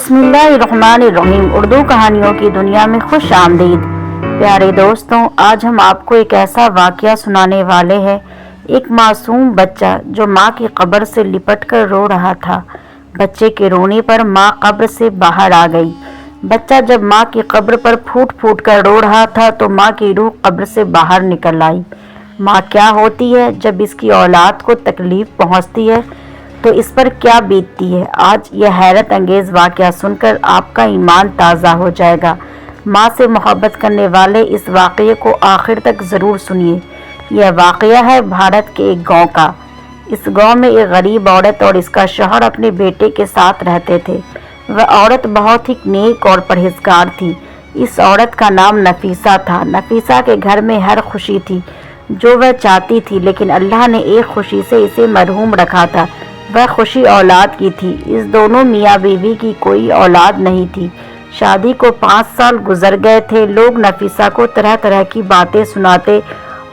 बिस्मिल्लाहिर्रहमानिर्रहीम। उर्दू कहानियों की दुनिया में खुश आमदीद। प्यारे दोस्तों, आज हम आपको एक ऐसा वाक़या सुनाने वाले हैं। एक मासूम बच्चा जो माँ की कब्र से लिपट कर रो रहा था। बच्चे के रोने पर माँ कब्र से बाहर आ गई। बच्चा जब माँ की कब्र पर फूट फूट कर रो रहा था तो माँ की रूह कब्र से बाहर निकल आई। माँ क्या होती है जब इसकी औलाद को तकलीफ पहुँचती है तो इस पर क्या बीतती है। आज यह हैरत अंगेज़ वाक़या सुनकर आपका ईमान ताज़ा हो जाएगा। माँ से मोहब्बत करने वाले इस वाक़ये को आखिर तक ज़रूर सुनिए। यह वाक़या है भारत के एक गांव का। इस गांव में एक गरीब औरत और इसका शौहर अपने बेटे के साथ रहते थे। वह औरत बहुत ही नेक और परहेज़गार थी। इस औरत का नाम नफीसा था। नफीसा के घर में हर खुशी थी जो वह चाहती थी, लेकिन अल्लाह ने एक खुशी से इसे मरहूम रखा था। वह खुशी औलाद की थी। इस दोनों मियाँ बीवी की कोई औलाद नहीं थी। शादी को 5 साल गुजर गए थे। लोग नफीसा को तरह तरह की बातें सुनाते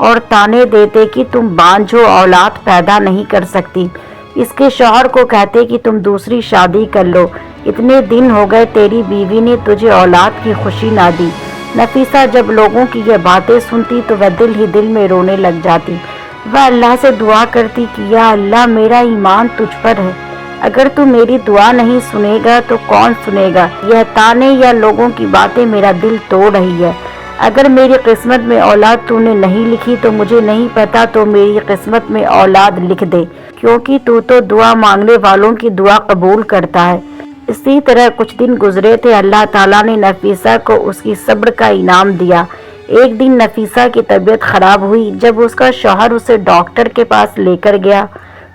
और ताने देते कि तुम बांझ हो, औलाद पैदा नहीं कर सकती। इसके शौहर को कहते कि तुम दूसरी शादी कर लो, इतने दिन हो गए तेरी बीवी ने तुझे औलाद की खुशी ना दी। नफीसा जब लोगों की यह बातें सुनती तो वह दिल ही दिल में रोने लग जाती। वह अल्लाह से दुआ करती कि या अल्लाह, मेरा ईमान तुझ पर है, अगर तू मेरी दुआ नहीं सुनेगा तो कौन सुनेगा। यह ताने या लोगों की बातें मेरा दिल तोड़ रही है। अगर मेरी किस्मत में औलाद तूने नहीं लिखी तो मुझे नहीं पता, तो मेरी किस्मत में औलाद लिख दे, क्योंकि तू तो दुआ मांगने वालों की दुआ कबूल करता है। इसी तरह कुछ दिन गुजरे थे। अल्लाह ताला ने नफीसा को उसकी सब्र का इनाम दिया। एक दिन नफीसा की तबीयत खराब हुई। जब उसका शौहर उसे डॉक्टर के पास लेकर गया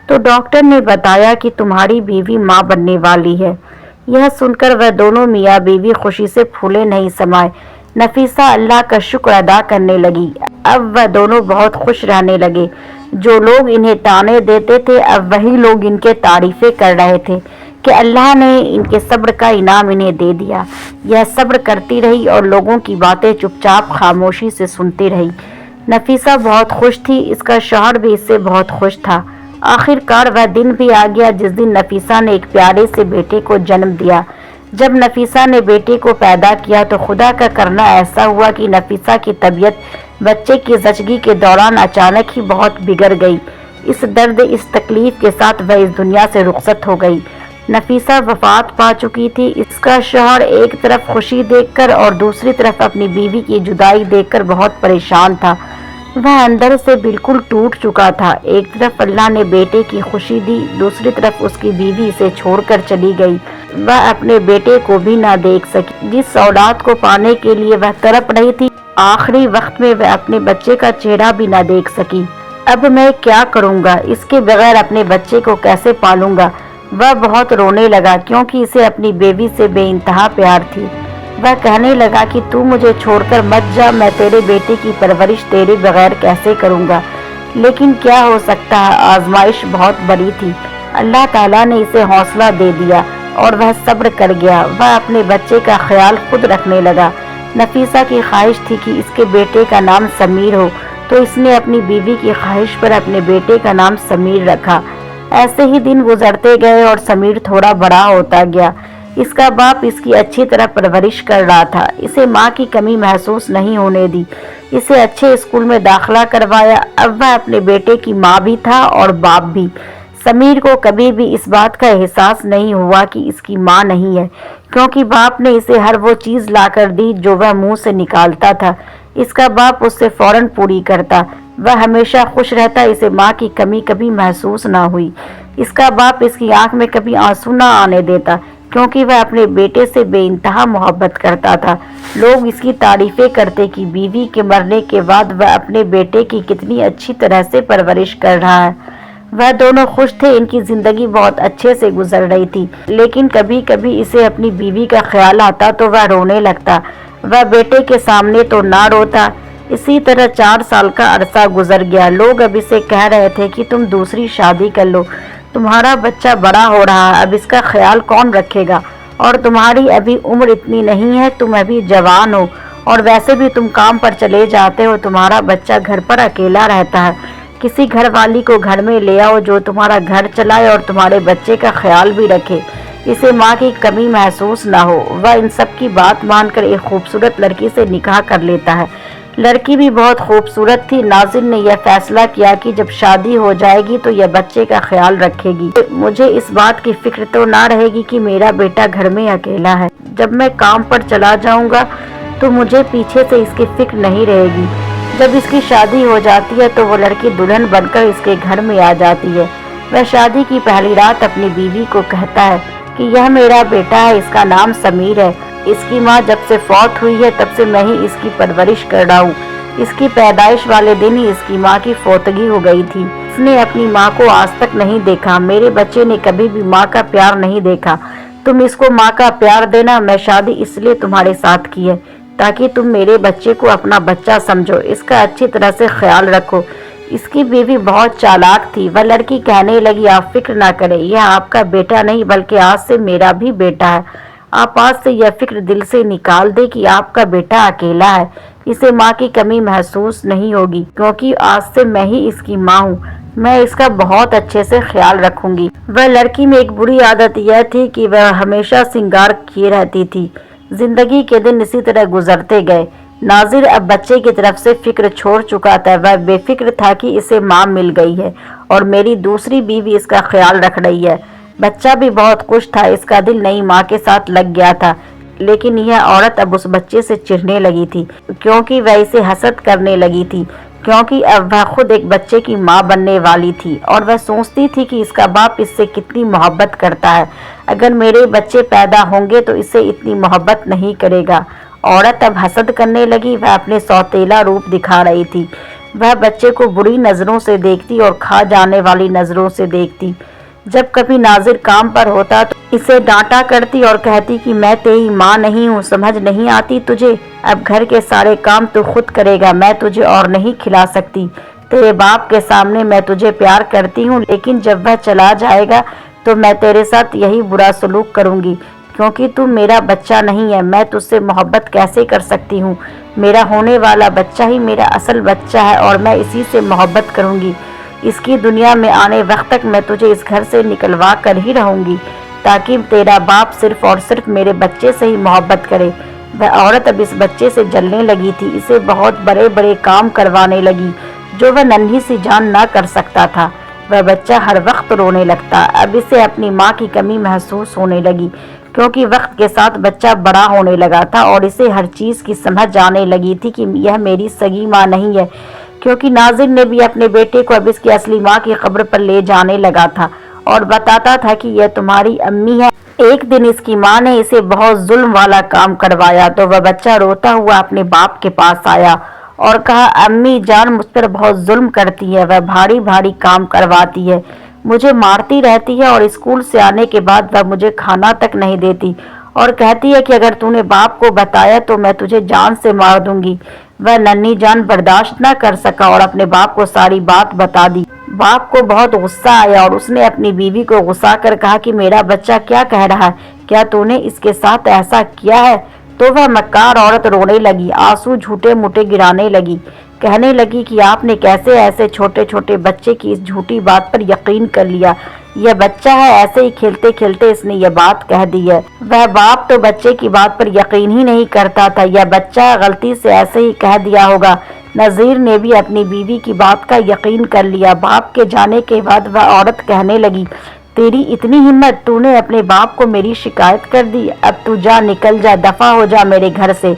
तो डॉक्टर ने बताया कि तुम्हारी बीवी माँ बनने वाली है। यह सुनकर वह दोनों मियाँ बीवी खुशी से फूले नहीं समाये। नफीसा अल्लाह का शुक्र अदा करने लगी। अब वह दोनों बहुत खुश रहने लगे। जो लोग इन्हें ताने देते थे अब वही लोग इनके तारीफें कर रहे थे कि अल्लाह ने इनके सब्र का इनाम इन्हें दे दिया। यह सब्र करती रही और लोगों की बातें चुपचाप खामोशी से सुनती रही। नफीसा बहुत खुश थी। इसका शौहर भी इससे बहुत खुश था। आखिरकार वह दिन भी आ गया जिस दिन नफीसा ने एक प्यारे से बेटे को जन्म दिया। जब नफीसा ने बेटे को पैदा किया तो खुदा का करना ऐसा हुआ कि नफीसा की तबीयत बच्चे की ज़चगी के दौरान अचानक ही बहुत बिगड़ गई। इस दर्द, इस तकलीफ के साथ वह इस दुनिया से रुखसत हो गई। नफीसा वफात पा चुकी थी। इसका शौहर एक तरफ खुशी देखकर और दूसरी तरफ अपनी बीवी की जुदाई देखकर बहुत परेशान था। वह अंदर से बिल्कुल टूट चुका था। एक तरफ अल्लाह ने बेटे की खुशी दी, दूसरी तरफ उसकी बीवी इसे छोड़कर चली गई। वह अपने बेटे को भी ना देख सकी। जिस औलाद को पाने के लिए वह तड़प रही थी, आखिरी वक्त में वह अपने बच्चे का चेहरा भी ना देख सकी। अब मैं क्या करूँगा, इसके बगैर अपने बच्चे को कैसे पालूंगा। वह बहुत रोने लगा क्योंकि इसे अपनी बेबी से बेइंतहा प्यार थी। वह कहने लगा कि तू मुझे छोड़कर मत जा, मैं तेरे बेटे की परवरिश तेरे बगैर कैसे करूँगा। लेकिन क्या हो सकता है, आजमाइश बहुत बड़ी थी। अल्लाह ताला ने इसे हौसला दे दिया और वह सब्र कर गया। वह अपने बच्चे का ख्याल खुद रखने लगा। नफीसा की ख्वाहिश थी कि इसके बेटे का नाम समीर हो, तो इसने अपनी बीवी की ख्वाहिश पर अपने बेटे का नाम समीर रखा। ऐसे ही दिन गुजरते गए और समीर थोड़ा बड़ा होता गया। इसका बाप इसकी अच्छी तरह परवरिश कर रहा था। इसे माँ की कमी महसूस नहीं होने दी। इसे अच्छे स्कूल में दाखिला करवाया। अब वह अपने बेटे की माँ भी था और बाप भी। समीर को कभी भी इस बात का एहसास नहीं हुआ कि इसकी माँ नहीं है, क्योंकि बाप ने इसे हर वो चीज़ ला कर दी जो वह मुंह से निकालता था। इसका बाप उससे फौरन पूरी करता। वह हमेशा खुश रहता। इसे माँ की कमी कभी महसूस ना हुई। इसका बाप इसकी आंख में कभी आंसू ना आने देता, क्योंकि वह अपने बेटे से बेइंतहा मोहब्बत करता था। लोग इसकी तारीफें करते कि बीवी के मरने के बाद वह अपने बेटे की कितनी अच्छी तरह से परवरिश कर रहा है। वह दोनों खुश थे। इनकी जिंदगी बहुत अच्छे से गुजर रही थी। लेकिन कभी कभी इसे अपनी बीवी का ख्याल आता तो वह रोने लगता। वह बेटे के सामने तो ना रोता। इसी तरह 4 साल का अरसा गुजर गया। लोग अब इसे कह रहे थे कि तुम दूसरी शादी कर लो, तुम्हारा बच्चा बड़ा हो रहा है, अब इसका ख्याल कौन रखेगा, और तुम्हारी अभी उम्र इतनी नहीं है, तुम अभी जवान हो, और वैसे भी तुम काम पर चले जाते हो, तुम्हारा बच्चा घर पर अकेला रहता है। किसी घर वाली को घर में ले आओ जो तुम्हारा घर चलाए और तुम्हारे बच्चे का ख्याल भी रखे। इसे माँ की कमी महसूस न हो। वह इन सब की बात मानकर एक खूबसूरत लड़की से निकाह कर लेता है। लड़की भी बहुत खूबसूरत थी। नाज़िर ने यह फैसला किया कि जब शादी हो जाएगी तो यह बच्चे का ख्याल रखेगी। मुझे इस बात की फिक्र तो ना रहेगी कि मेरा बेटा घर में अकेला है। जब मैं काम पर चला जाऊंगा तो मुझे पीछे से इसकी फिक्र नहीं रहेगी। जब इसकी शादी हो जाती है तो वो लड़की दुल्हन बनकर इसके घर में आ जाती है। वह शादी की पहली रात अपनी बीवी को कहता है कि यह मेरा बेटा है, इसका नाम समीर है। इसकी माँ जब से फौत हुई है तब से मैं ही इसकी परवरिश कर रहा हूँ। इसकी पैदाइश वाले दिन ही इसकी माँ की फौतगी हो गई थी। इसने अपनी माँ को आज तक नहीं देखा। मेरे बच्चे ने कभी भी माँ का प्यार नहीं देखा। तुम इसको माँ का प्यार देना। मैं शादी इसलिए तुम्हारे साथ की है ताकि तुम मेरे बच्चे को अपना बच्चा समझो, इसका अच्छी तरह से ख्याल रखो। इसकी बीवी बहुत चालाक थी। वह लड़की कहने लगी, आप फिक्र ना करें, यह आपका बेटा नहीं बल्कि आज से मेरा भी बेटा है। आप आज से यह फिक्र दिल से निकाल दे कि आपका बेटा अकेला है। इसे माँ की कमी महसूस नहीं होगी क्योंकि आज से मैं ही इसकी माँ हूँ। मैं इसका बहुत अच्छे से ख्याल रखूंगी। वह लड़की में एक बुरी आदत यह थी कि वह हमेशा श्रृंगार किए रहती थी। जिंदगी के दिन इसी तरह गुजरते गए। नाज़िर अब बच्चे की तरफ से फिक्र छोड़ चुका था। वह बेफिक्र था कि इसे माँ मिल गई है और मेरी दूसरी बीवी इसका ख्याल रख रही है। बच्चा भी बहुत खुश था। इसका दिल नई माँ के साथ लग गया था। लेकिन यह औरत अब उस बच्चे से चिढ़ने लगी थी क्योंकि वह इसे हसद करने लगी थी, क्योंकि अब वह खुद एक बच्चे की माँ बनने वाली थी और वह सोचती थी कि इसका बाप इससे कितनी मोहब्बत करता है। अगर मेरे बच्चे पैदा होंगे तो इसे इतनी मोहब्बत नहीं करेगा। औरत अब हसद करने लगी। वह अपने सौतेला रूप दिखा रही थी। वह बच्चे को बुरी नज़रों से देखती और खा जाने वाली नज़रों से देखती। जब कभी नाज़िर काम पर होता तो इसे डांटा करती और कहती कि मैं तेरी माँ नहीं हूँ, समझ नहीं आती तुझे? अब घर के सारे काम तू खुद करेगा, मैं तुझे और नहीं खिला सकती। तेरे बाप के सामने मैं तुझे प्यार करती हूँ, लेकिन जब वह चला जाएगा तो मैं तेरे साथ यही बुरा सलूक करूँगी क्योंकि तू मेरा बच्चा नहीं है। मैं तुझसे मोहब्बत कैसे कर सकती हूँ? मेरा होने वाला बच्चा ही मेरा असल बच्चा है और मैं इसी से मोहब्बत करूँगी। इसकी दुनिया में आने वक्त तक मैं तुझे इस घर से निकलवा कर ही रहूँगी ताकि तेरा बाप सिर्फ और सिर्फ मेरे बच्चे से ही मोहब्बत करे। वह औरत अब इस बच्चे से जलने लगी थी। इसे बहुत बड़े बड़े काम करवाने लगी जो वह नन्ही सी जान ना कर सकता था। वह बच्चा हर वक्त रोने लगता। अब इसे अपनी माँ की कमी महसूस होने लगी क्योंकि वक्त के साथ बच्चा बड़ा होने लगा था और इसे हर चीज़ की समझ आने लगी थी कि यह मेरी सगी माँ नहीं है, क्योंकि नाज़िर ने भी अपने बेटे को अब इसकी असली माँ की कब्र पर ले जाने लगा था और बताता था कि यह तुम्हारी अम्मी है। एक दिन इसकी माँ ने इसे बहुत जुल्म वाला काम करवाया तो वह बच्चा रोता हुआ अपने बाप के पास आया और कहा, अम्मी जान मुझ पर बहुत जुल्म करती है। वह भारी भारी काम करवाती है, मुझे मारती रहती है और स्कूल से आने के बाद वह मुझे खाना तक नहीं देती और कहती है कि अगर तूने बाप को बताया तो मैं तुझे जान से मार दूंगी। वह नन्ही जान बर्दाश्त न कर सका और अपने बाप को सारी बात बता दी। बाप को बहुत गुस्सा आया और उसने अपनी बीवी को गुस्सा कर कहा कि मेरा बच्चा क्या कह रहा है, क्या तूने इसके साथ ऐसा किया है? तो वह मक्कार औरत रोने लगी, आंसू झूठे मूठे गिराने लगी, कहने लगी कि आपने कैसे ऐसे छोटे छोटे बच्चे की इस झूठी बात पर यकीन कर लिया? यह बच्चा है, ऐसे ही खेलते खेलते इसने यह बात कह दी है। वह बाप तो बच्चे की बात पर यकीन ही नहीं करता था। यह बच्चा गलती से ऐसे ही कह दिया होगा। नज़ीर ने भी अपनी बीवी की बात का यकीन कर लिया। बाप के जाने के बाद वह औरत कहने लगी, तेरी इतनी हिम्मत, तूने अपने बाप को मेरी शिकायत कर दी। अब तू जा, निकल जा, दफा हो जा मेरे घर से।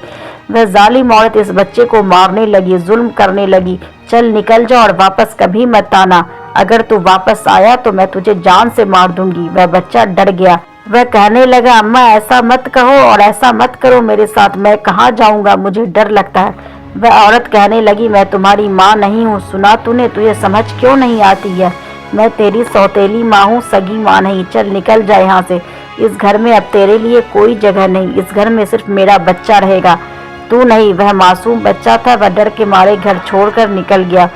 वह जालिम औरत इस बच्चे को मारने लगी, जुल्म करने लगी। चल निकल जा और वापस कभी मत आना। अगर तू वापस आया तो मैं तुझे जान से मार दूंगी। वह बच्चा डर गया। वह कहने लगा, अम्मा ऐसा मत कहो और ऐसा मत करो मेरे साथ, मैं कहाँ जाऊंगा, मुझे डर लगता है। वह औरत कहने लगी, मैं तुम्हारी माँ नहीं हूँ, सुना तूने? तुझे समझ क्यों नहीं आती है? मैं तेरी सौतेली माँ हूँ, सगी माँ नहीं। चल निकल जा यहाँ से। इस घर में अब तेरे लिए कोई जगह नहीं। इस घर में सिर्फ मेरा बच्चा रहेगा, तू नहीं। वह मासूम बच्चा था। वह डर के मारे घर छोड़कर निकल गया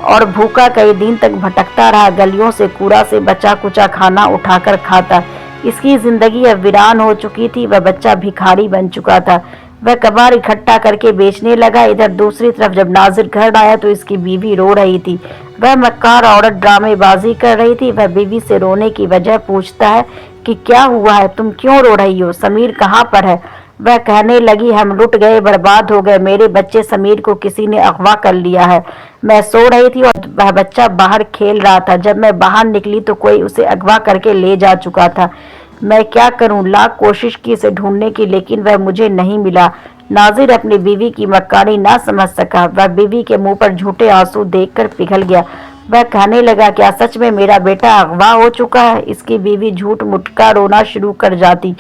और भूखा कई दिन तक भटकता रहा। गलियों से कूड़ा से बचा कुचा खाना उठाकर खाता। इसकी जिंदगी अब वीरान हो चुकी थी। वह बच्चा भिखारी बन चुका था। वह कबार इकट्ठा करके बेचने लगा। इधर दूसरी तरफ जब नाज़िर घर आया तो इसकी बीवी रो रही थी। वह मक्कार औरत ड्रामेबाजी कर रही थी। वह बीवी से रोने की वजह पूछता है कि क्या हुआ है, तुम क्यों रो रही हो, समीर कहाँ पर है। वह कहने लगी, हम लुट गए, बर्बाद हो गए, मेरे बच्चे समीर को किसी ने अगवा कर लिया है। मैं सो रही थी और वह बच्चा बाहर खेल रहा था। जब मैं बाहर निकली तो कोई उसे अगवा करके ले जा चुका था। मैं क्या करूं, लाख कोशिश की इसे ढूंढने की, लेकिन वह मुझे नहीं मिला। नाजिर अपनी बीवी की मक्कारी ना समझ सका। वह बीवी के मुंह पर झूठे आंसू देखकर पिघल गया। वह कहने लगा, क्या सच में मेरा बेटा अगवा हो चुका है। इसकी बीवी झूठ मूठ का रोना शुरू कर जाती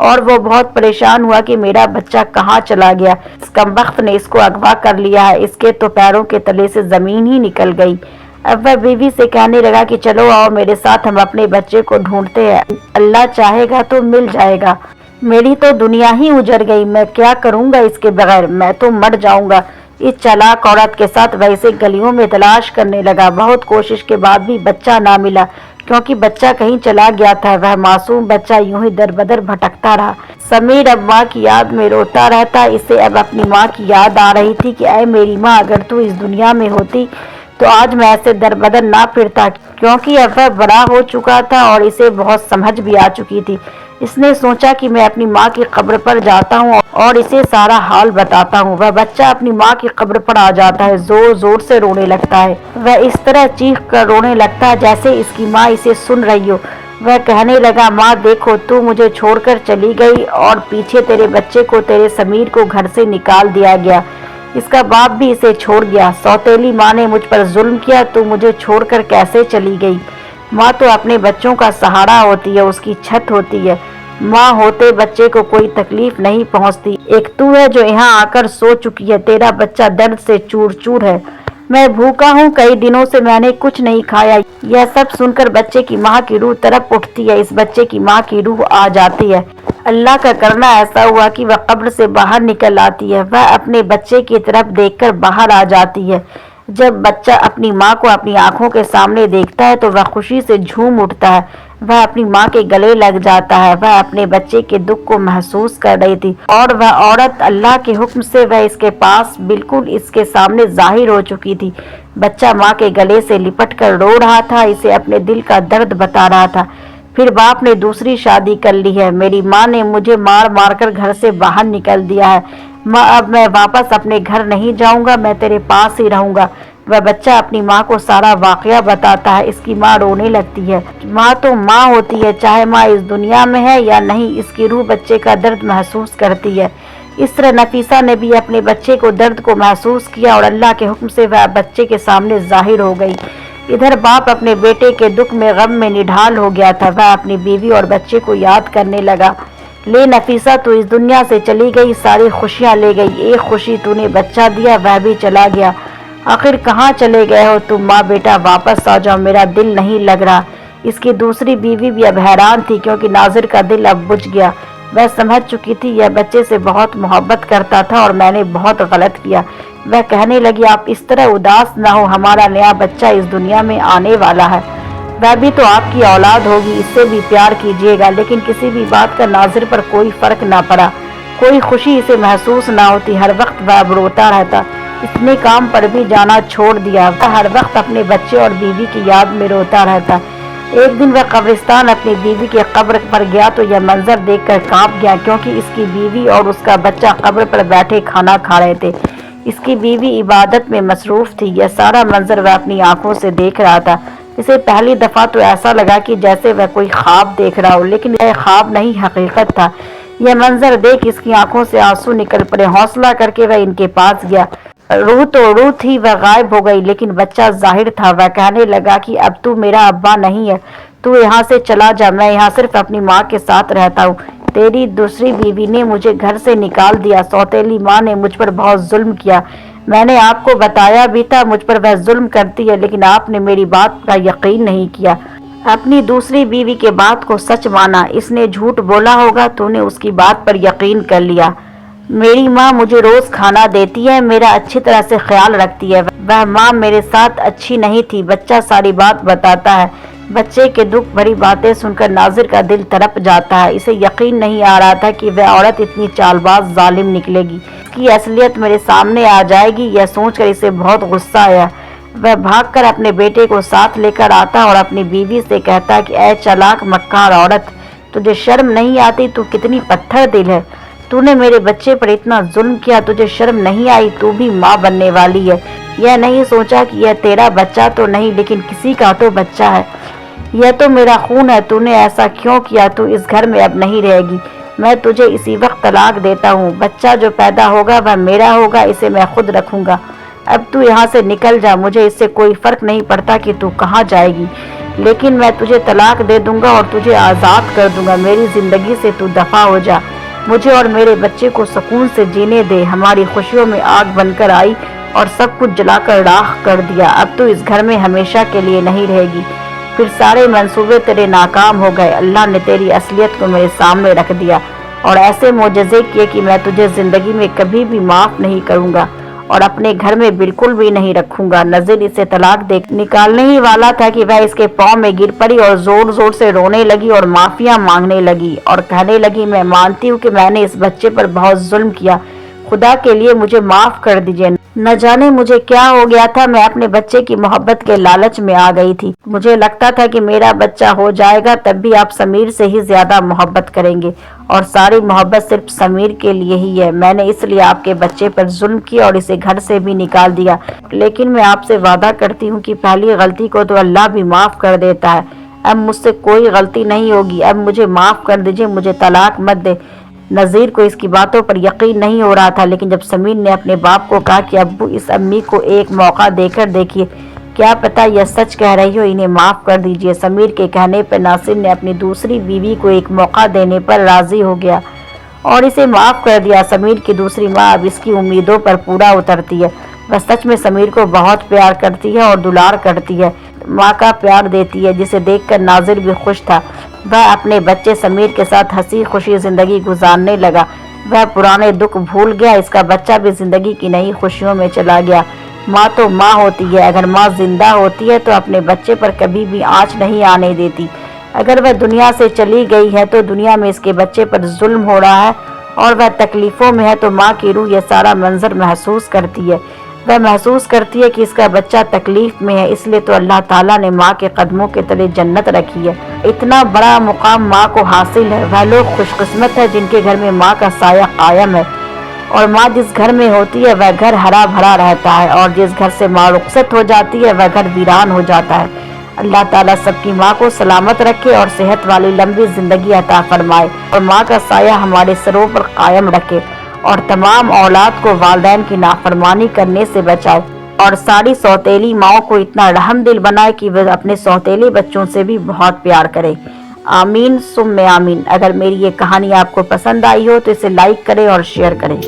और वो बहुत परेशान हुआ कि मेरा बच्चा कहाँ चला गया। इस कमबख्त ने इसको अगवा कर लिया है, इसके तो पैरों के तले से जमीन ही निकल गई। अब वह बीवी से कहने लगा कि चलो आओ मेरे साथ, हम अपने बच्चे को ढूंढते हैं, अल्लाह चाहेगा तो मिल जाएगा। मेरी तो दुनिया ही उजड़ गई, मैं क्या करूंगा इसके बगैर, मैं तो मर जाऊंगा। इस चालाक औरत के साथ वैसे गलियों में तलाश करने लगा। बहुत कोशिश के बाद भी बच्चा ना मिला, क्योंकि बच्चा कहीं चला गया था। वह मासूम बच्चा यूं ही दर बदर भटकता रहा। समीर अब माँ की याद में रोता रहता। इसे अब अपनी माँ की याद आ रही थी कि ऐ मेरी माँ, अगर तू इस दुनिया में होती तो आज मैं ऐसे दर बदर ना फिरता, क्योंकि अब वह बड़ा हो चुका था और इसे बहुत समझ भी आ चुकी थी। इसने सोचा कि मैं अपनी माँ की कब्र पर जाता हूँ और इसे सारा हाल बताता हूँ। वह बच्चा अपनी माँ की कब्र पर आ जाता है, जोर जोर से रोने लगता है। वह इस तरह चीख कर रोने लगता है जैसे इसकी माँ इसे सुन रही हो। वह कहने लगा, माँ देखो, तू मुझे छोड़कर चली गई और पीछे तेरे बच्चे को, तेरे समीर को घर से निकाल दिया गया। इसका बाप भी इसे छोड़ गया। सौतेली माँ ने मुझ पर जुल्म किया, तू मुझे छोड़कर कैसे चली गई। माँ तो अपने बच्चों का सहारा होती है, उसकी छत होती है। माँ होते बच्चे को कोई तकलीफ नहीं पहुँचती। एक तू है जो यहाँ आकर सो चुकी है, तेरा बच्चा दर्द से चूर चूर है। मैं भूखा हूँ, कई दिनों से मैंने कुछ नहीं खाया। यह सब सुनकर बच्चे की माँ की रूह तड़प उठती है। इस बच्चे की माँ की रूह आ जाती है। अल्लाह का करना ऐसा हुआ कि वह कब्र से बाहर निकल आती है। वह अपने बच्चे की तरफ देखकर बाहर आ जाती है। जब बच्चा अपनी माँ को अपनी आंखों के सामने देखता है तो वह खुशी से झूम उठता है। वह अपनी माँ के गले लग जाता है। वह अपने बच्चे के दुख को महसूस कर रही थी और वह औरत अल्लाह के हुक्म से वह इसके पास बिल्कुल इसके सामने जाहिर हो चुकी थी। बच्चा माँ के गले से लिपट कर रो रहा था, इसे अपने दिल का दर्द बता रहा था। फिर बाप ने दूसरी शादी कर ली है। मेरी माँ ने मुझे मार मार कर घर से बाहर निकल दिया है। माँ, अब मैं वापस अपने घर नहीं जाऊंगा, मैं तेरे पास ही रहूंगा। वह बच्चा अपनी माँ को सारा वाकया बताता है। इसकी माँ रोने लगती है। माँ तो माँ होती है, चाहे माँ इस दुनिया में है या नहीं। इसकी रूह बच्चे का दर्द महसूस करती है। इस तरह नफीसा ने भी अपने बच्चे को दर्द को महसूस किया और अल्लाह के हुक्म से वह बच्चे के सामने जाहिर हो गई। इधर बाप अपने बेटे के दुख में, गम में निढाल हो गया था। वह अपनी बीवी और बच्चे को याद करने लगा। ले नफीसा, तू इस दुनिया से चली गई, सारी खुशियां ले गई। एक खुशी तूने बच्चा दिया, वह भी चला गया। आखिर कहाँ चले गए हो तुम। माँ बेटा वापस आ जाओ, मेरा दिल नहीं लग रहा। इसकी दूसरी बीवी भी अब हैरान थी, क्योंकि नाजिर का दिल अब बुझ गया। वह समझ चुकी थी यह बच्चे से बहुत मोहब्बत करता था और मैंने बहुत गलत किया। वह कहने लगी, आप इस तरह उदास ना हो, हमारा नया बच्चा इस दुनिया में आने वाला है। वह भी तो आपकी औलाद होगी, इससे भी प्यार कीजिएगा। लेकिन किसी भी बात का नाजिर पर कोई फर्क ना पड़ा, कोई खुशी इसे महसूस ना होती। हर वक्त वह अब रोता रहता। इसने काम पर भी जाना छोड़ दिया। वह हर वक्त अपने बच्चे और बीवी की याद में रोता रहता। एक दिन वह कब्रिस्तान अपनी बीवी के कब्र पर गया तो यह मंजर देखकर कांप गया, क्योंकि इसकी बीवी और उसका बच्चा कब्र पर बैठे खाना खा रहे थे। इसकी बीवी इबादत में मसरूफ थी। यह सारा मंजर वह अपनी आंखों से देख रहा था। इसे पहली दफा तो ऐसा लगा कि जैसे वह कोई ख्वाब देख रहा हो, लेकिन यह ख्वाब नहीं, हकीकत था। यह मंजर देख इसकी आंखों से आंसू निकल पड़े। हौसला करके वह इनके पास गया। रूह तो रूह थी, वह गायब हो गई, लेकिन बच्चा जाहिर था। वह कहने लगा कि अब तू मेरा अब्बा नहीं है, तू यहाँ से चला जा, मैं यहाँ सिर्फ अपनी माँ के साथ रहता हूँ। तेरी दूसरी बीवी ने मुझे घर से निकाल दिया। सौतेली माँ ने मुझ पर बहुत जुल्म किया। मैंने आपको बताया भी था मुझ पर वह जुल्म करती है, लेकिन आपने मेरी बात का यकीन नहीं किया। अपनी दूसरी बीवी के बात को सच माना। इसने झूठ बोला होगा, तूने उसकी बात पर यकीन कर लिया। मेरी माँ मुझे रोज खाना देती है, मेरा अच्छी तरह से ख्याल रखती है। वह माँ मेरे साथ अच्छी नहीं थी। बच्चा सारी बात बताता है। बच्चे के दुख भरी बातें सुनकर नाजिर का दिल तड़प जाता है। इसे यकीन नहीं आ रहा था कि वह औरत इतनी चालबाज जालिम निकलेगी, इसकी असलियत मेरे सामने आ जाएगी। यह सोचकर इसे बहुत गुस्सा आया। वह भागकर अपने बेटे को साथ लेकर आता और अपनी बीवी से कहता कि ऐ चालाक मक्कार औरत, तुझे शर्म नहीं आती? तू कितनी पत्थर दिल है, तूने मेरे बच्चे पर इतना जुल्म किया, तुझे शर्म नहीं आई? तू भी माँ बनने वाली है, यह नहीं सोचा कि यह तेरा बच्चा तो नहीं लेकिन किसी का तो बच्चा है, यह तो मेरा खून है, तूने ऐसा क्यों किया? तू इस घर में अब नहीं रहेगी, मैं तुझे इसी वक्त तलाक देता हूँ, बच्चा जो पैदा होगा वह मेरा होगा, इसे मैं खुद रखूंगा, अब तू यहाँ से निकल जा, मुझे इससे कोई फर्क नहीं पड़ता कि तू कहाँ जाएगी, लेकिन मैं तुझे तलाक दे दूंगा और तुझे आज़ाद कर दूंगा, मेरी ज़िंदगी से तू दफ़ा हो जा, मुझे और मेरे बच्चे को सुकून से जीने दे। हमारी खुशियों में आग बनकर आई और सब कुछ जलाकर राख कर दिया, अब तू इस घर में हमेशा के लिए नहीं रहेगी, फिर सारे मंसूबे तेरे नाकाम हो गए, अल्लाह ने तेरी असलियत को मेरे सामने रख दिया और ऐसे मोजज़े किए कि मैं तुझे ज़िंदगी में कभी भी माफ़ नहीं करूँगा और अपने घर में बिल्कुल भी नहीं रखूंगा। नज़ीर इसे तलाक दे निकालने ही वाला था कि वह इसके पाँव में गिर पड़ी और जोर जोर से रोने लगी और माफिया मांगने लगी और कहने लगी, मैं मानती हूँ कि मैंने इस बच्चे पर बहुत जुल्म किया, खुदा के लिए मुझे माफ कर दीजिए, न जाने मुझे क्या हो गया था, मैं अपने बच्चे की मोहब्बत के लालच में आ गई थी, मुझे लगता था कि मेरा बच्चा हो जाएगा तब भी आप समीर से ही ज्यादा मोहब्बत करेंगे और सारी मोहब्बत सिर्फ समीर के लिए ही है, मैंने इसलिए आपके बच्चे पर जुल्म किया और इसे घर से भी निकाल दिया, लेकिन मैं आपसे वादा करती हूँ कि पहली गलती को तो अल्लाह भी माफ कर देता है, अब मुझसे कोई गलती नहीं होगी, अब मुझे माफ कर दीजिए, मुझे तलाक मत दे। नज़ीर को इसकी बातों पर यकीन नहीं हो रहा था, लेकिन जब समीर ने अपने बाप को कहा कि अब्बू इस अम्मी को एक मौका देकर देखिए, क्या पता यह सच कह रही हो, इन्हें माफ़ कर दीजिए। समीर के कहने पर नासिर ने अपनी दूसरी बीवी को एक मौका देने पर राज़ी हो गया और इसे माफ़ कर दिया। समीर की दूसरी माँ अब इसकी उम्मीदों पर पूरा उतरती है, वह सच में समीर को बहुत प्यार करती है और दुलार करती है, माँ का प्यार देती है, जिसे देखकर नाजिर भी खुश था। वह अपने बच्चे समीर के साथ हंसी खुशी जिंदगी गुजारने लगा, वह पुराने दुख भूल गया, इसका बच्चा भी जिंदगी की नई खुशियों में चला गया। माँ तो माँ होती है, अगर माँ जिंदा होती है तो अपने बच्चे पर कभी भी आँच नहीं आने देती, अगर वह दुनिया से चली गई है तो दुनिया में इसके बच्चे पर जुल्म हो रहा है और वह तकलीफ़ों में है तो माँ की रूह यह सारा मंजर महसूस करती है, वह महसूस करती है कि इसका बच्चा तकलीफ में है, इसलिए तो अल्लाह ताला ने माँ के कदमों के तले जन्नत रखी है। इतना बड़ा मुकाम माँ को हासिल है, वह लोग खुशकिस्मत है जिनके घर में माँ का साया कायम है और माँ जिस घर में होती है वह घर हरा भरा रहता है और जिस घर से माँ रुखसत हो जाती है वह घर वीरान हो जाता है। अल्लाह ताला सबकी माँ को सलामत रखे और सेहत वाली लंबी जिंदगी अता फरमाए और माँ का साया हमारे सरों पर कायम रखे और तमाम औलाद को वालिदैन की नाफरमानी करने से बचाए और सारी सौतेली माओं को इतना रहमदिल बनाए कि वे अपने सौतेले बच्चों से भी बहुत प्यार करें। आमीन सुम्मे आमीन। अगर मेरी ये कहानी आपको पसंद आई हो तो इसे लाइक करें और शेयर करें।